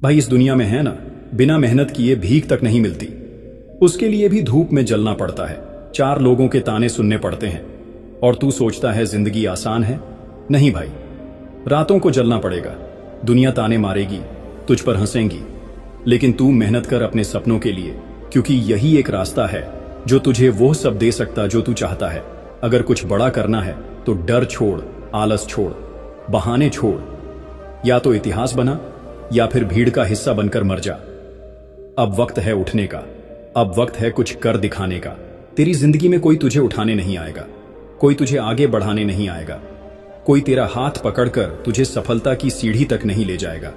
भाई इस दुनिया में है ना, बिना मेहनत किए भीख तक नहीं मिलती। उसके लिए भी धूप में जलना पड़ता है, 4 लोगों के ताने सुनने पड़ते हैं। और तू सोचता है जिंदगी आसान है? नहीं भाई, रातों को जलना पड़ेगा। दुनिया ताने मारेगी, तुझ पर हंसेंगी, लेकिन तू मेहनत कर अपने सपनों के लिए, क्योंकि यही एक रास्ता है जो तुझे वो सब दे सकता जो तू चाहता है। अगर कुछ बड़ा करना है तो डर छोड़, आलस छोड़, बहाने छोड़। या तो इतिहास बना या फिर भीड़ का हिस्सा बनकर मर जा। अब वक्त है उठने का, अब वक्त है कुछ कर दिखाने का। तेरी जिंदगी में कोई तुझे उठाने नहीं आएगा, कोई तुझे आगे बढ़ाने नहीं आएगा, कोई तेरा हाथ पकड़कर तुझे सफलता की सीढ़ी तक नहीं ले जाएगा।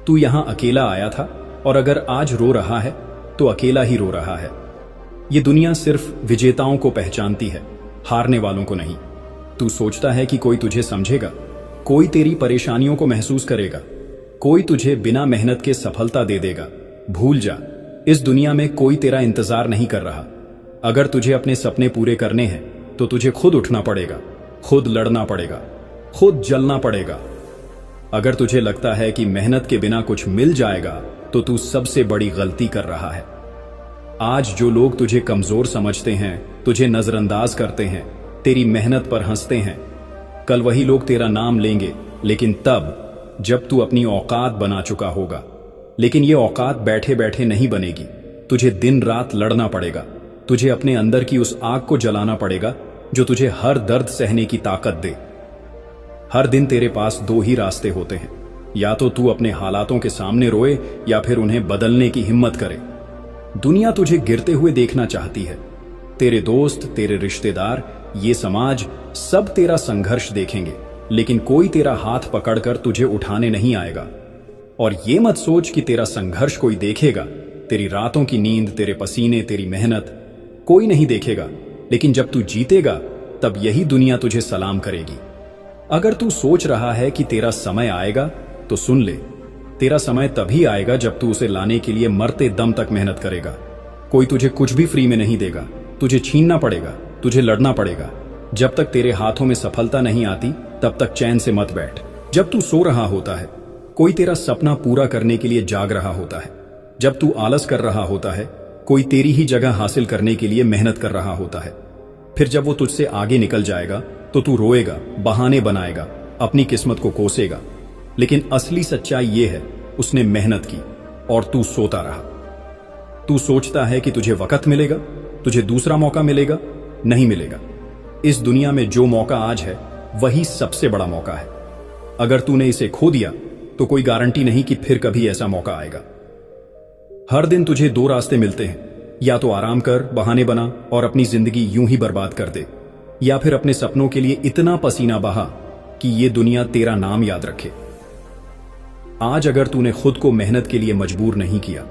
तू यहां अकेला आया था, और अगर आज रो रहा है तो अकेला ही रो रहा है। ये दुनिया सिर्फ विजेताओं को पहचानती है, हारने वालों को नहीं। तू सोचता है कि कोई तुझे समझेगा, कोई तेरी परेशानियों को महसूस करेगा, कोई तुझे बिना मेहनत के सफलता दे देगा। भूल जा, इस दुनिया में कोई तेरा इंतजार नहीं कर रहा। अगर तुझे अपने सपने पूरे करने हैं तो तुझे खुद उठना पड़ेगा, खुद लड़ना पड़ेगा, खुद जलना पड़ेगा। अगर तुझे लगता है कि मेहनत के बिना कुछ मिल जाएगा तो तू सबसे बड़ी गलती कर रहा है। आज जो लोग तुझे कमजोर समझते हैं, तुझे नजरअंदाज करते हैं, तेरी मेहनत पर हंसते हैं, कल वही लोग तेरा नाम लेंगे, लेकिन तब जब तू अपनी औकात बना चुका होगा। लेकिन ये औकात बैठे बैठे नहीं बनेगी, तुझे दिन रात लड़ना पड़ेगा। तुझे अपने अंदर की उस आग को जलाना पड़ेगा जो तुझे हर दर्द सहने की ताकत दे। हर दिन तेरे पास 2 ही रास्ते होते हैं, या तो तू अपने हालातों के सामने रोए या फिर उन्हें बदलने की हिम्मत करे। दुनिया तुझे गिरते हुए देखना चाहती है। तेरे दोस्त, तेरे रिश्तेदार, ये समाज सब तेरा संघर्ष देखेंगे, लेकिन कोई तेरा हाथ पकड़कर तुझे उठाने नहीं आएगा। और ये मत सोच कि तेरा संघर्ष कोई देखेगा। तेरी रातों की नींद, तेरे पसीने, तेरी मेहनत कोई नहीं देखेगा, लेकिन जब तू जीतेगा तब यही दुनिया तुझे सलाम करेगी। अगर तू सोच रहा है कि तेरा समय आएगा तो सुन ले, तेरा समय तभी आएगा जब तू उसे लाने के लिए मरते दम तक मेहनत करेगा। कोई तुझे कुछ भी फ्री में नहीं देगा, तुझे छीनना पड़ेगा, तुझे लड़ना पड़ेगा। जब तक तेरे हाथों में सफलता नहीं आती तब तक चैन से मत बैठ। जब तू सो रहा होता है कोई तेरा सपना पूरा करने के लिए जाग रहा होता है। जब तू आलस कर रहा होता है कोई तेरी ही जगह हासिल करने के लिए मेहनत कर रहा होता है। फिर जब वो तुझसे आगे निकल जाएगा तो तू रोएगा, बहाने बनाएगा, अपनी किस्मत को कोसेगा। लेकिन असली सच्चाई ये है, उसने मेहनत की और तू सोता रहा। तू सोचता है कि तुझे वक्त मिलेगा, तुझे दूसरा मौका मिलेगा। नहीं मिलेगा। इस दुनिया में जो मौका आज है वही सबसे बड़ा मौका है। अगर तूने इसे खो दिया तो कोई गारंटी नहीं कि फिर कभी ऐसा मौका आएगा। हर दिन तुझे 2 रास्ते मिलते हैं, या तो आराम कर, बहाने बना और अपनी जिंदगी यूं ही बर्बाद कर दे, या फिर अपने सपनों के लिए इतना पसीना बहा कि ये दुनिया तेरा नाम याद रखे। आज अगर तूने खुद को मेहनत के लिए मजबूर नहीं किया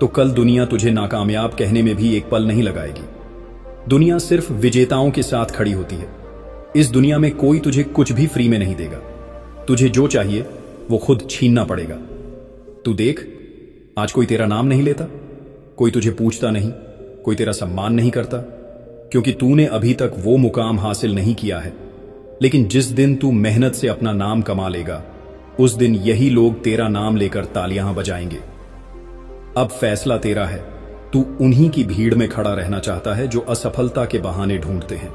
तो कल दुनिया तुझे नाकामयाब कहने में भी एक पल नहीं लगाएगी। दुनिया सिर्फ विजेताओं के साथ खड़ी होती है। इस दुनिया में कोई तुझे कुछ भी फ्री में नहीं देगा। तुझे जो चाहिए वो खुद छीनना पड़ेगा। तू देख, आज कोई तेरा नाम नहीं लेता, कोई तुझे पूछता नहीं, कोई तेरा सम्मान नहीं करता, क्योंकि तूने अभी तक वो मुकाम हासिल नहीं किया है। लेकिन जिस दिन तू मेहनत से अपना नाम कमा लेगा, उस दिन यही लोग तेरा नाम लेकर तालियां बजाएंगे। अब फैसला तेरा है। तू उन्हीं की भीड़ में खड़ा रहना चाहता है जो असफलता के बहाने ढूंढते हैं,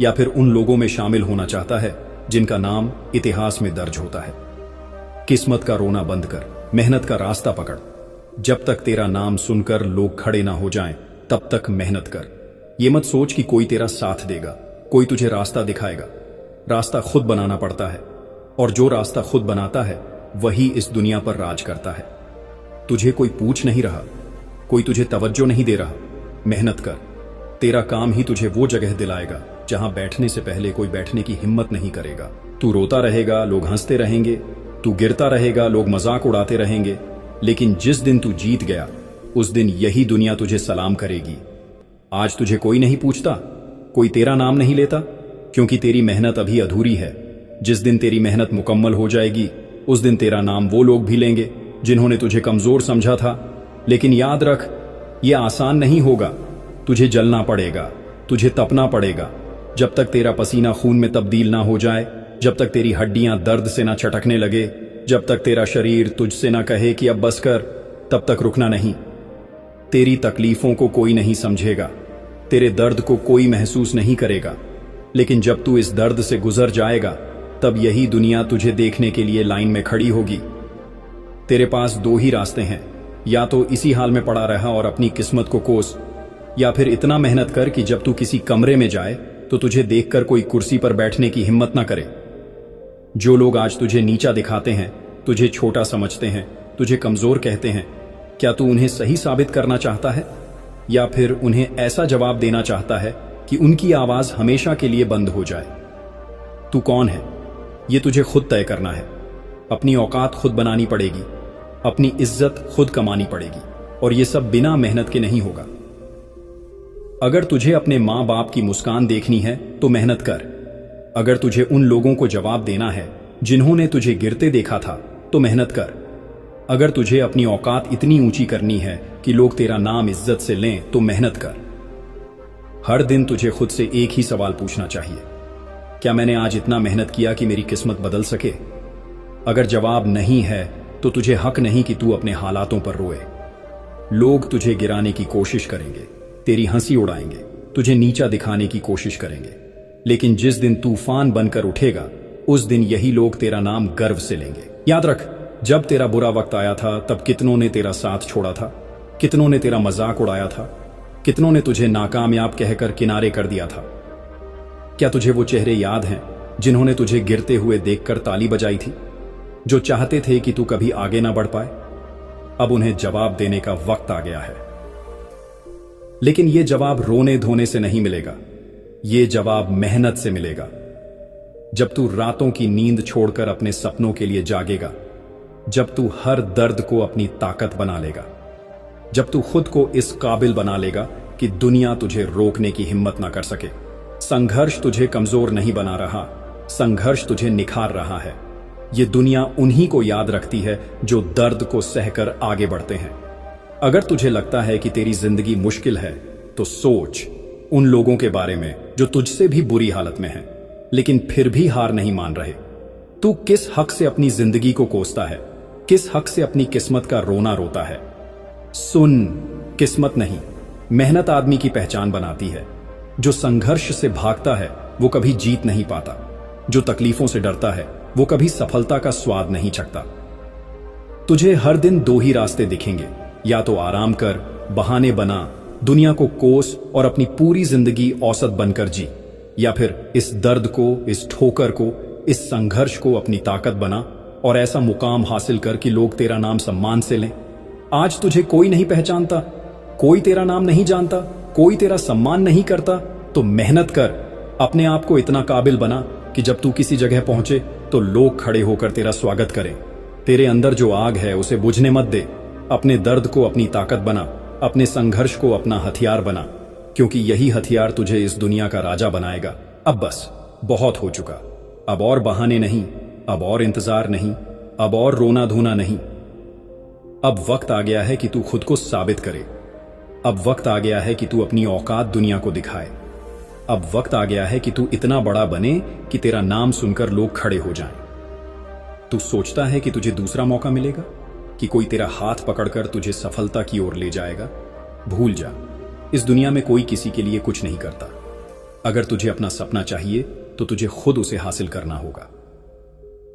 या फिर उन लोगों में शामिल होना चाहता है जिनका नाम इतिहास में दर्ज होता है। किस्मत का रोना बंद कर, मेहनत का रास्ता पकड़। जब तक तेरा नाम सुनकर लोग खड़े ना हो जाएं, तब तक मेहनत कर। ये मत सोच कि कोई तेरा साथ देगा, कोई तुझे रास्ता दिखाएगा। रास्ता खुद बनाना पड़ता है, और जो रास्ता खुद बनाता है वही इस दुनिया पर राज करता है। तुझे कोई पूछ नहीं रहा, कोई तुझे तवज्जो नहीं दे रहा। मेहनत कर, तेरा काम ही तुझे वो जगह दिलाएगा जहां बैठने से पहले कोई बैठने की हिम्मत नहीं करेगा। तू रोता रहेगा, लोग हंसते रहेंगे, तू गिरता रहेगा, लोग मजाक उड़ाते रहेंगे, लेकिन जिस दिन तू जीत गया उस दिन यही दुनिया तुझे सलाम करेगी। आज तुझे कोई नहीं पूछता, कोई तेरा नाम नहीं लेता, क्योंकि तेरी मेहनत अभी अधूरी है। जिस दिन तेरी मेहनत मुकम्मल हो जाएगी उस दिन तेरा नाम वो लोग भी लेंगे जिन्होंने तुझे कमजोर समझा था। लेकिन याद रख, यह आसान नहीं होगा। तुझे जलना पड़ेगा, तुझे तपना पड़ेगा। जब तक तेरा पसीना खून में तब्दील ना हो जाए, जब तक तेरी हड्डियां दर्द से ना छटकने लगे, जब तक तेरा शरीर तुझसे ना कहे कि अब बस कर, तब तक रुकना नहीं। तेरी तकलीफों को कोई नहीं समझेगा, तेरे दर्द को कोई महसूस नहीं करेगा, लेकिन जब तू इस दर्द से गुजर जाएगा तब यही दुनिया तुझे देखने के लिए लाइन में खड़ी होगी। तेरे पास दो ही रास्ते हैं, या तो इसी हाल में पड़ा रहा और अपनी किस्मत को कोस, या फिर इतना मेहनत कर कि जब तू किसी कमरे में जाए तो तुझे देखकर कोई कुर्सी पर बैठने की हिम्मत ना करे। जो लोग आज तुझे नीचा दिखाते हैं, तुझे छोटा समझते हैं, तुझे कमजोर कहते हैं, क्या तू उन्हें सही साबित करना चाहता है, या फिर उन्हें ऐसा जवाब देना चाहता है कि उनकी आवाज हमेशा के लिए बंद हो जाए? तू कौन है, यह तुझे खुद तय करना है। अपनी औकात खुद बनानी पड़ेगी, अपनी इज्जत खुद कमानी पड़ेगी, और यह सब बिना मेहनत के नहीं होगा। अगर तुझे अपने मां बाप की मुस्कान देखनी है तो मेहनत कर। अगर तुझे उन लोगों को जवाब देना है जिन्होंने तुझे गिरते देखा था तो मेहनत कर। अगर तुझे अपनी औकात इतनी ऊंची करनी है कि लोग तेरा नाम इज्जत से लें तो मेहनत कर। हर दिन तुझे खुद से एक ही सवाल पूछना चाहिए, क्या मैंने आज इतना मेहनत किया कि मेरी किस्मत बदल सके? अगर जवाब नहीं है तो तुझे हक नहीं कि तू अपने हालातों पर रोए। लोग तुझे गिराने की कोशिश करेंगे, तेरी हंसी उड़ाएंगे, तुझे नीचा दिखाने की कोशिश करेंगे, लेकिन जिस दिन तूफान बनकर उठेगा उस दिन यही लोग तेरा नाम गर्व से लेंगे। याद रख, जब तेरा बुरा वक्त आया था तब कितनों ने तेरा साथ छोड़ा था, कितनों ने तेरा मजाक उड़ाया था, कितनों ने तुझे नाकामयाब कहकर किनारे कर दिया था। क्या तुझे वो चेहरे याद हैं जिन्होंने तुझे गिरते हुए देखकर ताली बजाई थी, जो चाहते थे कि तू कभी आगे ना बढ़ पाए? अब उन्हें जवाब देने का वक्त आ गया है, लेकिन यह जवाब रोने धोने से नहीं मिलेगा, यह जवाब मेहनत से मिलेगा। जब तू रातों की नींद छोड़कर अपने सपनों के लिए जागेगा, जब तू हर दर्द को अपनी ताकत बना लेगा, जब तू खुद को इस काबिल बना लेगा कि दुनिया तुझे रोकने की हिम्मत ना कर सके। संघर्ष तुझे कमजोर नहीं बना रहा, संघर्ष तुझे निखार रहा है। यह दुनिया उन्हीं को याद रखती है जो दर्द को सहकर आगे बढ़ते हैं। अगर तुझे लगता है कि तेरी जिंदगी मुश्किल है तो सोच उन लोगों के बारे में जो तुझसे भी बुरी हालत में हैं, लेकिन फिर भी हार नहीं मान रहे। तू किस हक से अपनी जिंदगी को कोसता है, किस हक से अपनी किस्मत का रोना रोता है? सुन, किस्मत नहीं, मेहनत आदमी की पहचान बनाती है। जो संघर्ष से भागता है वो कभी जीत नहीं पाता, जो तकलीफों से डरता है वो कभी सफलता का स्वाद नहीं चखता। तुझे हर दिन दो ही रास्ते दिखेंगे, या तो आराम कर, बहाने बना, दुनिया को कोस और अपनी पूरी जिंदगी औसत बनकर जी, या फिर इस दर्द को, इस ठोकर को, इस संघर्ष को अपनी ताकत बना और ऐसा मुकाम हासिल कर कि लोग तेरा नाम सम्मान से लें। आज तुझे कोई नहीं पहचानता, कोई तेरा नाम नहीं जानता, कोई तेरा सम्मान नहीं करता, तो मेहनत कर, अपने आप को इतना काबिल बना कि जब तू किसी जगह पहुंचे तो लोग खड़े होकर तेरा स्वागत करें। तेरे अंदर जो आग है उसे बुझने मत दे। अपने दर्द को अपनी ताकत बना, अपने संघर्ष को अपना हथियार बना, क्योंकि यही हथियार तुझे इस दुनिया का राजा बनाएगा। अब बस बहुत हो चुका, अब और बहाने नहीं, अब और इंतजार नहीं, अब और रोना धोना नहीं। अब वक्त आ गया है कि तू खुद को साबित करे। अब वक्त आ गया है कि तू अपनी औकात दुनिया को दिखाए। अब वक्त आ गया है कि तू इतना बड़ा बने कि तेरा नाम सुनकर लोग खड़े हो जाएं। तू सोचता है कि तुझे दूसरा मौका मिलेगा, कि कोई तेरा हाथ पकड़कर तुझे सफलता की ओर ले जाएगा? भूल जा, इस दुनिया में कोई किसी के लिए कुछ नहीं करता। अगर तुझे अपना सपना चाहिए तो तुझे खुद उसे हासिल करना होगा।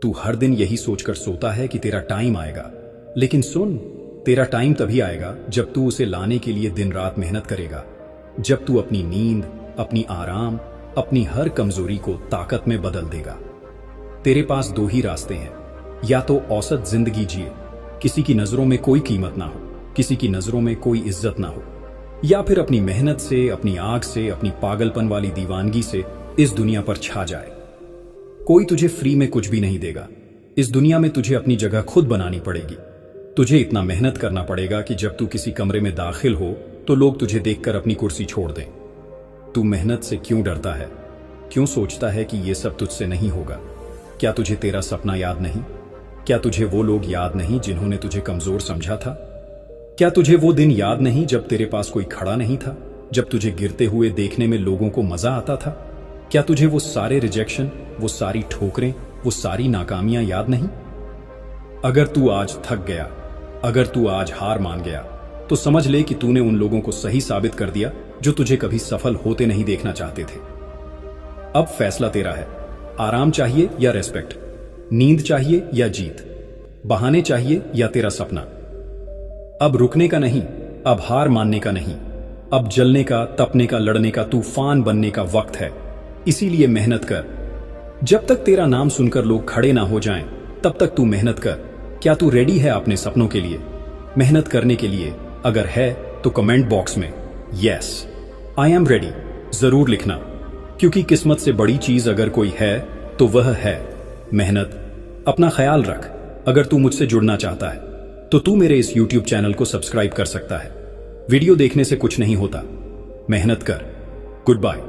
तू हर दिन यही सोचकर सोता है कि तेरा टाइम आएगा, लेकिन सुन, तेरा टाइम तभी आएगा जब तू उसे लाने के लिए दिन रात मेहनत करेगा, जब तू अपनी नींद, अपनी आराम, अपनी हर कमजोरी को ताकत में बदल देगा। तेरे पास दो ही रास्ते हैं, या तो औसत जिंदगी जिए, किसी की नजरों में कोई कीमत ना हो, किसी की नजरों में कोई इज्जत ना हो, या फिर अपनी मेहनत से, अपनी आग से, अपनी पागलपन वाली दीवानगी से इस दुनिया पर छा जाए। कोई तुझे फ्री में कुछ भी नहीं देगा। इस दुनिया में तुझे अपनी जगह खुद बनानी पड़ेगी। तुझे इतना मेहनत करना पड़ेगा कि जब तू किसी कमरे में दाखिल हो तो लोग तुझे देखकर अपनी कुर्सी छोड़ दें। तू मेहनत से क्यों डरता है? क्यों सोचता है कि यह सब तुझसे नहीं होगा? क्या तुझे तेरा सपना याद नहीं? क्या तुझे वो लोग याद नहीं जिन्होंने तुझे कमजोर समझा था? क्या तुझे वो दिन याद नहीं जब तेरे पास कोई खड़ा नहीं था, जब तुझे गिरते हुए देखने में लोगों को मजा आता था? क्या तुझे वो सारे रिजेक्शन, वो सारी ठोकरें, वो सारी नाकामियां याद नहीं? अगर तू आज थक गया, अगर तू आज हार मान गया, तो समझ ले कि तूने उन लोगों को सही साबित कर दिया जो तुझे कभी सफल होते नहीं देखना चाहते थे। अब फैसला तेरा है। आराम चाहिए या रेस्पेक्ट, नींद चाहिए या जीत, बहाने चाहिए या तेरा सपना। अब रुकने का नहीं, अब हार मानने का नहीं, अब जलने का, तपने का, लड़ने का, तूफान बनने का वक्त है। इसीलिए मेहनत कर। जब तक तेरा नाम सुनकर लोग खड़े ना हो जाएं, तब तक तू मेहनत कर। क्या तू रेडी है अपने सपनों के लिए, मेहनत करने के लिए? अगर है तो कमेंट बॉक्स में यस आई एम रेडी जरूर लिखना, क्योंकि किस्मत से बड़ी चीज अगर कोई है तो वह है मेहनत। अपना ख्याल रख। अगर तू मुझसे जुड़ना चाहता है तो तू मेरे इस YouTube चैनल को सब्सक्राइब कर सकता है। वीडियो देखने से कुछ नहीं होता, मेहनत कर। Good bye.